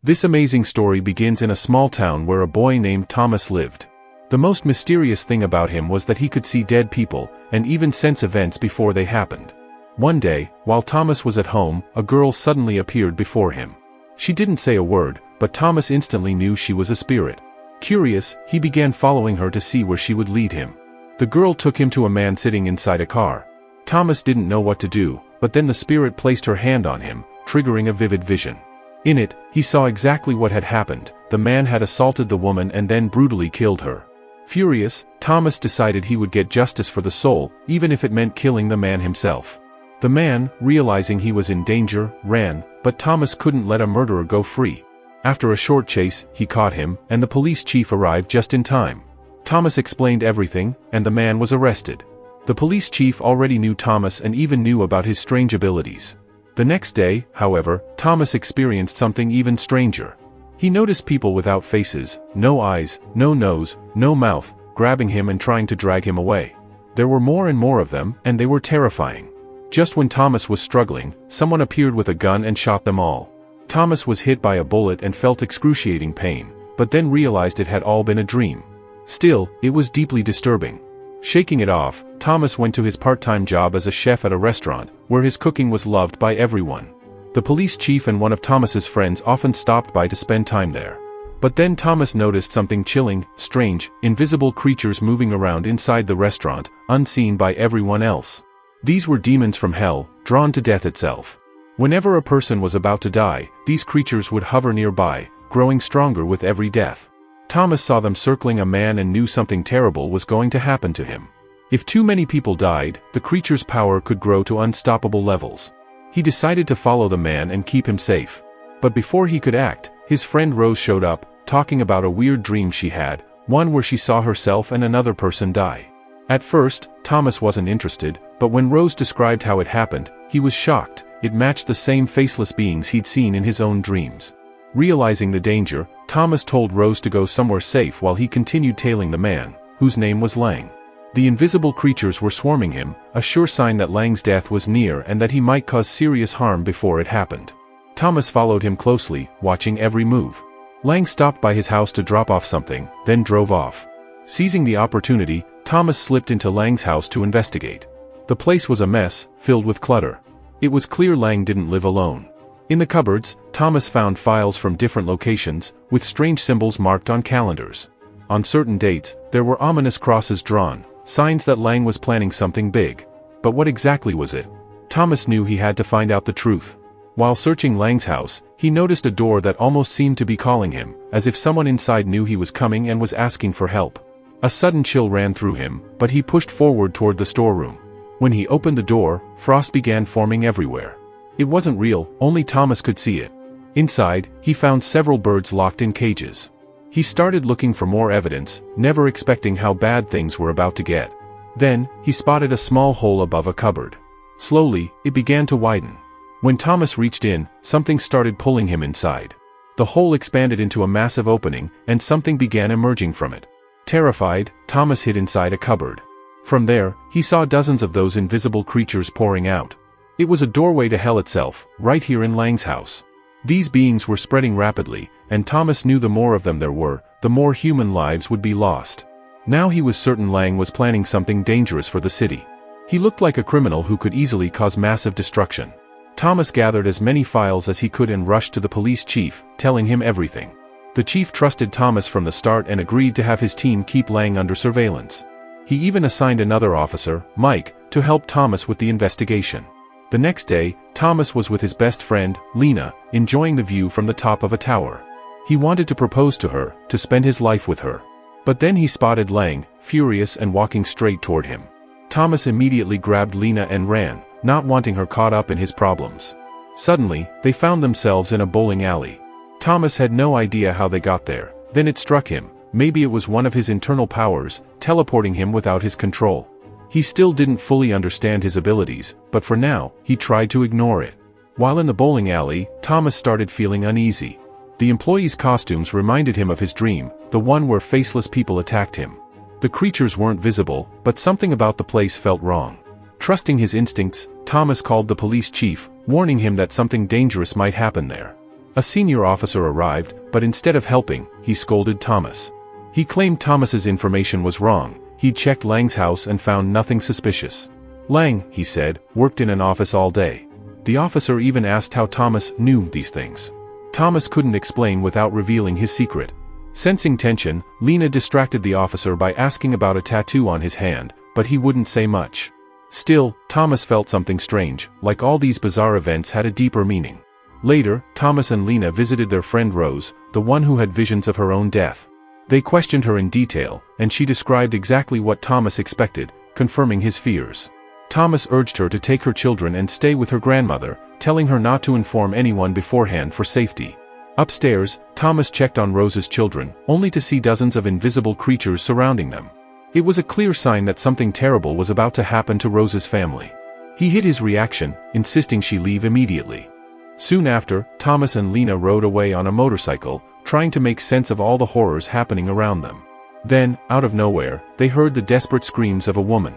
This amazing story begins in a small town where a boy named Thomas lived. The most mysterious thing about him was that he could see dead people, and even sense events before they happened. One day, while Thomas was at home, a girl suddenly appeared before him. She didn't say a word, but Thomas instantly knew she was a spirit. Curious, he began following her to see where she would lead him. The girl took him to a man sitting inside a car. Thomas didn't know what to do, but then the spirit placed her hand on him, triggering a vivid vision. In it, he saw exactly what had happened. The man had assaulted the woman and then brutally killed her. Furious, Thomas decided he would get justice for the soul, even if it meant killing the man himself. The man, realizing he was in danger, ran, but Thomas couldn't let a murderer go free. After a short chase, he caught him, and the police chief arrived just in time. Thomas explained everything, and the man was arrested. The police chief already knew Thomas and even knew about his strange abilities. The next day, however, Thomas experienced something even stranger. He noticed people without faces, no eyes, no nose, no mouth, grabbing him and trying to drag him away. There were more and more of them, and they were terrifying. Just when Thomas was struggling, someone appeared with a gun and shot them all. Thomas was hit by a bullet and felt excruciating pain, but then realized it had all been a dream. Still, it was deeply disturbing. Shaking it off, Thomas went to his part-time job as a chef at a restaurant, where his cooking was loved by everyone. The police chief and one of Thomas's friends often stopped by to spend time there. But then Thomas noticed something chilling, strange, invisible creatures moving around inside the restaurant, unseen by everyone else. These were demons from hell, drawn to death itself. Whenever a person was about to die, these creatures would hover nearby, growing stronger with every death. Thomas saw them circling a man and knew something terrible was going to happen to him. If too many people died, the creature's power could grow to unstoppable levels. He decided to follow the man and keep him safe. But before he could act, his friend Rose showed up, talking about a weird dream she had, one where she saw herself and another person die. At first, Thomas wasn't interested, but when Rose described how it happened, he was shocked. It matched the same faceless beings he'd seen in his own dreams. Realizing the danger, Thomas told Rose to go somewhere safe while he continued tailing the man, whose name was Lang. The invisible creatures were swarming him, a sure sign that Lang's death was near and that he might cause serious harm before it happened. Thomas followed him closely, watching every move. Lang stopped by his house to drop off something, then drove off. Seizing the opportunity, Thomas slipped into Lang's house to investigate. The place was a mess, filled with clutter. It was clear Lang didn't live alone. In the cupboards, Thomas found files from different locations, with strange symbols marked on calendars. On certain dates, there were ominous crosses drawn, signs that Lang was planning something big. But what exactly was it? Thomas knew he had to find out the truth. While searching Lang's house, he noticed a door that almost seemed to be calling him, as if someone inside knew he was coming and was asking for help. A sudden chill ran through him, but he pushed forward toward the storeroom. When he opened the door, frost began forming everywhere. It wasn't real, only Thomas could see it. Inside, he found several birds locked in cages. He started looking for more evidence, never expecting how bad things were about to get. Then, he spotted a small hole above a cupboard. Slowly, it began to widen. When Thomas reached in, something started pulling him inside. The hole expanded into a massive opening, and something began emerging from it. Terrified, Thomas hid inside a cupboard. From there, he saw dozens of those invisible creatures pouring out. It was a doorway to hell itself, right here in Lang's house. These beings were spreading rapidly, and Thomas knew the more of them there were, the more human lives would be lost. Now he was certain Lang was planning something dangerous for the city. He looked like a criminal who could easily cause massive destruction. Thomas gathered as many files as he could and rushed to the police chief, telling him everything. The chief trusted Thomas from the start and agreed to have his team keep Lang under surveillance. He even assigned another officer, Mike, to help Thomas with the investigation. The next day, Thomas was with his best friend, Lena, enjoying the view from the top of a tower. He wanted to propose to her, to spend his life with her. But then he spotted Lang, furious and walking straight toward him. Thomas immediately grabbed Lena and ran, not wanting her caught up in his problems. Suddenly, they found themselves in a bowling alley. Thomas had no idea how they got there. Then it struck him, maybe it was one of his internal powers, teleporting him without his control. He still didn't fully understand his abilities, but for now, he tried to ignore it. While in the bowling alley, Thomas started feeling uneasy. The employees' costumes reminded him of his dream, the one where faceless people attacked him. The creatures weren't visible, but something about the place felt wrong. Trusting his instincts, Thomas called the police chief, warning him that something dangerous might happen there. A senior officer arrived, but instead of helping, he scolded Thomas. He claimed Thomas's information was wrong. He'd checked Lang's house and found nothing suspicious. Lang, he said, worked in an office all day. The officer even asked how Thomas knew these things. Thomas couldn't explain without revealing his secret. Sensing tension, Lena distracted the officer by asking about a tattoo on his hand, but he wouldn't say much. Still, Thomas felt something strange, like all these bizarre events had a deeper meaning. Later, Thomas and Lena visited their friend Rose, the one who had visions of her own death. They questioned her in detail, and she described exactly what Thomas expected, confirming his fears. Thomas urged her to take her children and stay with her grandmother, telling her not to inform anyone beforehand for safety. Upstairs, Thomas checked on Rose's children, only to see dozens of invisible creatures surrounding them. It was a clear sign that something terrible was about to happen to Rose's family. He hid his reaction, insisting she leave immediately. Soon after, Thomas and Lena rode away on a motorcycle, trying to make sense of all the horrors happening around them. Then, out of nowhere, they heard the desperate screams of a woman.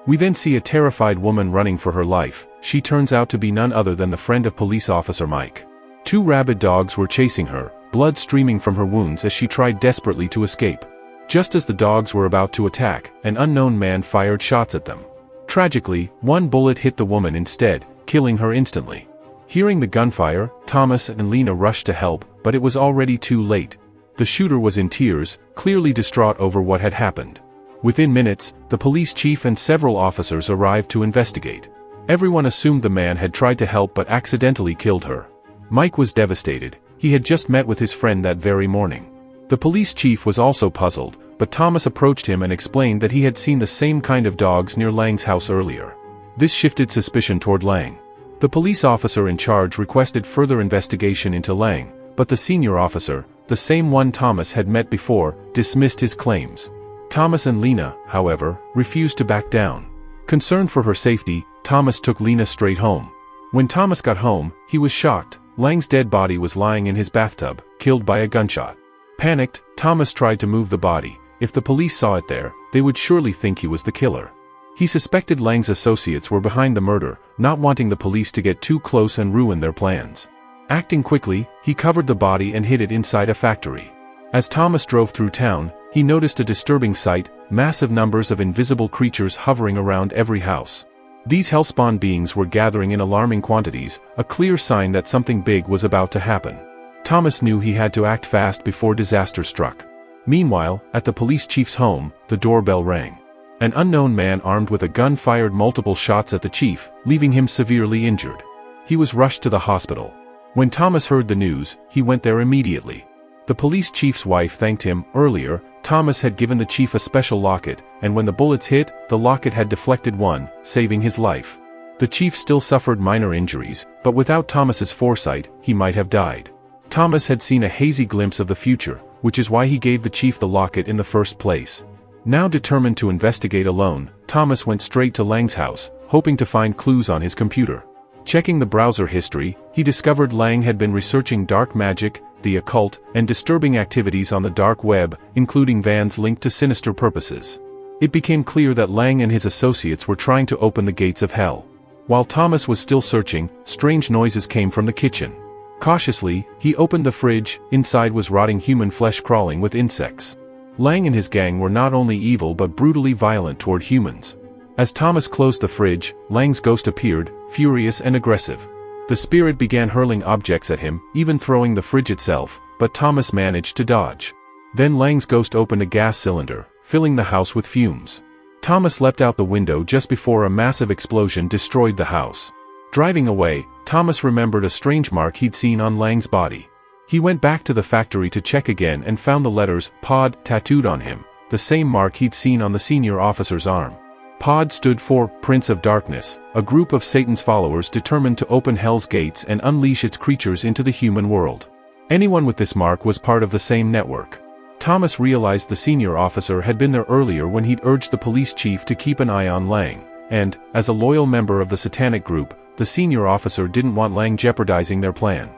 We then see a terrified woman running for her life. She turns out to be none other than the friend of police officer Mike. 2 rabid dogs were chasing her, blood streaming from her wounds as she tried desperately to escape. Just as the dogs were about to attack, an unknown man fired shots at them. Tragically, one bullet hit the woman instead, killing her instantly. Hearing the gunfire, Thomas and Lena rushed to help, but it was already too late. The shooter was in tears, clearly distraught over what had happened. Within minutes, the police chief and several officers arrived to investigate. Everyone assumed the man had tried to help but accidentally killed her. Mike was devastated. He had just met with his friend that very morning. The police chief was also puzzled, but Thomas approached him and explained that he had seen the same kind of dogs near Lang's house earlier. This shifted suspicion toward Lang. The police officer in charge requested further investigation into Lang, but the senior officer, the same one Thomas had met before, dismissed his claims. Thomas and Lena, however, refused to back down. Concerned for her safety, Thomas took Lena straight home. When Thomas got home, he was shocked. Lang's dead body was lying in his bathtub, killed by a gunshot. Panicked, Thomas tried to move the body. If the police saw it there, they would surely think he was the killer. He suspected Lang's associates were behind the murder, not wanting the police to get too close and ruin their plans. Acting quickly, he covered the body and hid it inside a factory. As Thomas drove through town, he noticed a disturbing sight: massive numbers of invisible creatures hovering around every house. These hellspawn beings were gathering in alarming quantities, a clear sign that something big was about to happen. Thomas knew he had to act fast before disaster struck. Meanwhile, at the police chief's home, the doorbell rang. An unknown man armed with a gun fired multiple shots at the chief, leaving him severely injured. He was rushed to the hospital. When Thomas heard the news, he went there immediately. The police chief's wife thanked him. Earlier, Thomas had given the chief a special locket, and when the bullets hit, the locket had deflected one, saving his life. The chief still suffered minor injuries, but without Thomas's foresight, he might have died. Thomas had seen a hazy glimpse of the future, which is why he gave the chief the locket in the first place. Now determined to investigate alone, Thomas went straight to Lang's house, hoping to find clues on his computer. Checking the browser history, he discovered Lang had been researching dark magic, the occult, and disturbing activities on the dark web, including vans linked to sinister purposes. It became clear that Lang and his associates were trying to open the gates of hell. While Thomas was still searching, strange noises came from the kitchen. Cautiously, he opened the fridge. Inside was rotting human flesh crawling with insects. Lang and his gang were not only evil but brutally violent toward humans. As Thomas closed the fridge, Lang's ghost appeared, furious and aggressive. The spirit began hurling objects at him, even throwing the fridge itself, but Thomas managed to dodge. Then Lang's ghost opened a gas cylinder, filling the house with fumes. Thomas leapt out the window just before a massive explosion destroyed the house. Driving away, Thomas remembered a strange mark he'd seen on Lang's body. He went back to the factory to check again and found the letters POD tattooed on him, the same mark he'd seen on the senior officer's arm. POD stood for Prince of Darkness, a group of Satan's followers determined to open Hell's gates and unleash its creatures into the human world. Anyone with this mark was part of the same network. Thomas realized the senior officer had been there earlier when he'd urged the police chief to keep an eye on Lang, and, as a loyal member of the satanic group, the senior officer didn't want Lang jeopardizing their plan.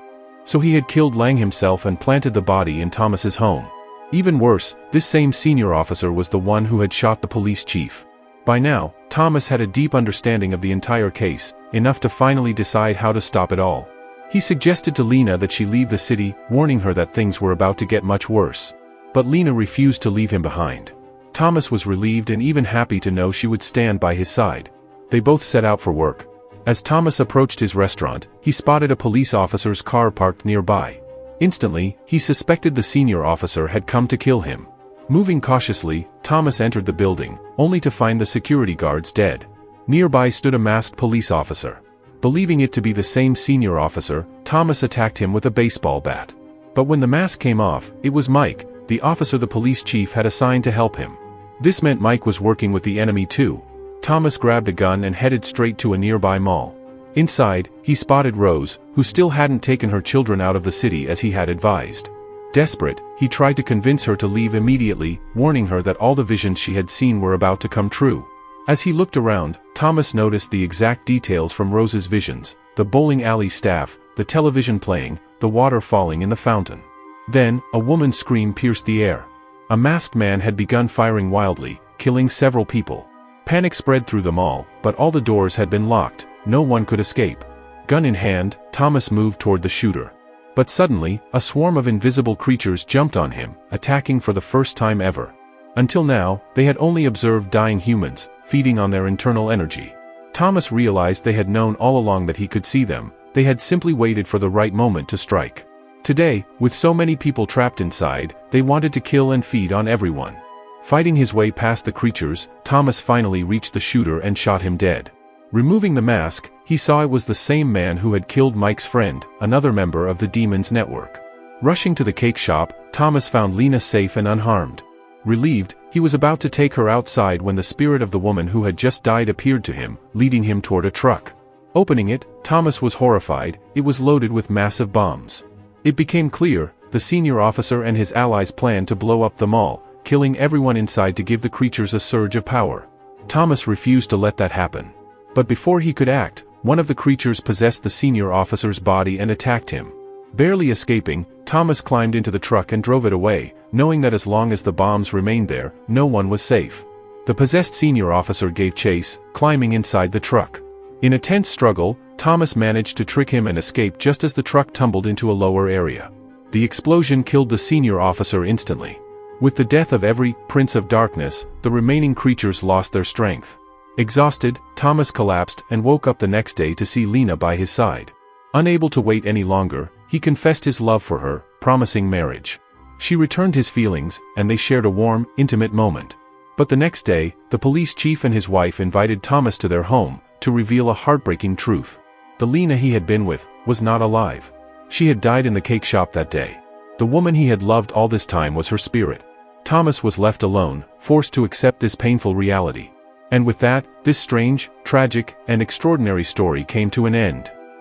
So he had killed Lang himself and planted the body in Thomas's home. Even worse, this same senior officer was the one who had shot the police chief. By now, Thomas had a deep understanding of the entire case, enough to finally decide how to stop it all. He suggested to Lena that she leave the city, warning her that things were about to get much worse. But Lena refused to leave him behind. Thomas was relieved and even happy to know she would stand by his side. They both set out for work. As Thomas approached his restaurant, he spotted a police officer's car parked nearby. Instantly, he suspected the senior officer had come to kill him. Moving cautiously, Thomas entered the building, only to find the security guards dead. Nearby stood a masked police officer. Believing it to be the same senior officer, Thomas attacked him with a baseball bat. But when the mask came off, it was Mike, the officer the police chief had assigned to help him. This meant Mike was working with the enemy too. Thomas grabbed a gun and headed straight to a nearby mall. Inside, he spotted Rose, who still hadn't taken her children out of the city as he had advised. Desperate, he tried to convince her to leave immediately, warning her that all the visions she had seen were about to come true. As he looked around, Thomas noticed the exact details from Rose's visions: the bowling alley staff, the television playing, the water falling in the fountain. Then, a woman's scream pierced the air. A masked man had begun firing wildly, killing several people. Panic spread through the mall, but all the doors had been locked. No one could escape. Gun in hand, Thomas moved toward the shooter. But suddenly, a swarm of invisible creatures jumped on him, attacking for the first time ever. Until now, they had only observed dying humans, feeding on their internal energy. Thomas realized they had known all along that he could see them. They had simply waited for the right moment to strike. Today, with so many people trapped inside, they wanted to kill and feed on everyone. Fighting his way past the creatures, Thomas finally reached the shooter and shot him dead. Removing the mask, he saw it was the same man who had killed Mike's friend, another member of the Demon's network. Rushing to the cake shop, Thomas found Lena safe and unharmed. Relieved, he was about to take her outside when the spirit of the woman who had just died appeared to him, leading him toward a truck. Opening it, Thomas was horrified. It was loaded with massive bombs. It became clear, the senior officer and his allies planned to blow up the mall, killing everyone inside to give the creatures a surge of power. Thomas refused to let that happen. But before he could act, one of the creatures possessed the senior officer's body and attacked him. Barely escaping, Thomas climbed into the truck and drove it away, knowing that as long as the bombs remained there, no one was safe. The possessed senior officer gave chase, climbing inside the truck. In a tense struggle, Thomas managed to trick him and escape just as the truck tumbled into a lower area. The explosion killed the senior officer instantly. With the death of every Prince of Darkness, the remaining creatures lost their strength. Exhausted, Thomas collapsed and woke up the next day to see Lena by his side. Unable to wait any longer, he confessed his love for her, promising marriage. She returned his feelings, and they shared a warm, intimate moment. But the next day, the police chief and his wife invited Thomas to their home, to reveal a heartbreaking truth. The Lena he had been with was not alive. She had died in the cake shop that day. The woman he had loved all this time was her spirit. Thomas was left alone, forced to accept this painful reality. And with that, this strange, tragic, and extraordinary story came to an end.